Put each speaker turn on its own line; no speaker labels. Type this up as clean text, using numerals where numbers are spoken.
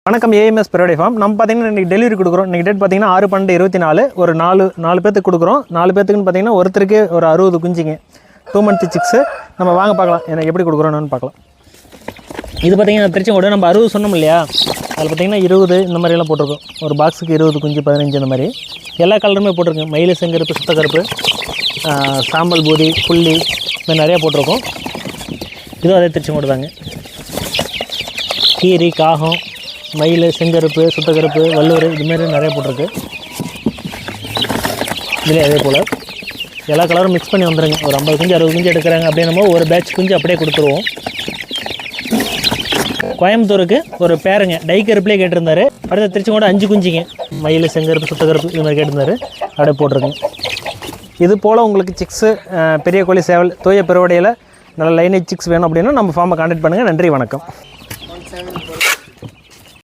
வணக்கம் AMS பெரோடே form. நம்ம பார்த்தீங்கன்னா இன்றைக்கி டெலிவரி கொடுக்குறோம். இன்றைக்கி டேட் பார்த்தீங்கன்னா 6/12/24 ஒரு நாலு பேர்த்துக்கு கொடுக்குறோம். 4 பேர்த்துக்குன்னு பார்த்தீங்கன்னா ஒருத்தருக்கு ஒரு 60 குஞ்சிங்க 2 month சிக்ஸு. நம்ம வாங்க பார்க்கலாம் எனக்கு எப்படி கொடுக்குறோன்னு பார்க்கலாம். இது பார்த்தீங்கன்னா திருச்செங்கோடு நம்ம 60 சொன்னோம் இல்லையா, அதில் பார்த்தீங்கன்னா 20 இந்த மாதிரியெல்லாம் போட்டிருக்கோம். ஒரு பாக்ஸுக்கு 20 குஞ்சு 15 இந்த மாதிரி எல்லா கலருமே போட்டிருக்கோம். மயில் செங்கருப்பு, சுத்தக்கருப்பு, சாம்பல் பூரி, புள்ளி இந்த நிறையா போட்டிருக்கோம். இதுவும் அதே திருச்செங்கோடு தாங்க. கீரி, காகம், மயில், செங்கருப்பு, சுத்தக்கருப்பு, வல்லூர் இதுமாரி நிறைய போட்டிருக்கு. இதிலே அதே போல் எல்லா கலரும் மிக்ஸ் பண்ணி வந்துடுங்க. ஒரு 50 குஞ்சு 60 குஞ்சு எடுக்கிறாங்க அப்படின்னமோ ஒரு பேட்ச் குஞ்சு அப்படியே கொடுத்துருவோம். கோயம்புத்தூருக்கு ஒரு பேருங்க டைக்கருப்புலேயே கேட்டிருந்தாரு. அடுத்த திருச்செங்கோடு 5 குஞ்சிங்க மயில், செங்கருப்பு, சுத்தக்கருப்பு இது மாதிரி கேட்டிருந்தாரு. அப்படியே போட்டிருக்குங்க. இது போல் உங்களுக்கு சிக்ஸு பெரிய கோழி சேவல் தூய பெருவடையில் நல்ல லைனேஜ் சிக்ஸ் வேணும் அப்படின்னா நம்ம ஃபார்மை கான்டாக்ட் பண்ணுங்கள். நன்றி, வணக்கம்.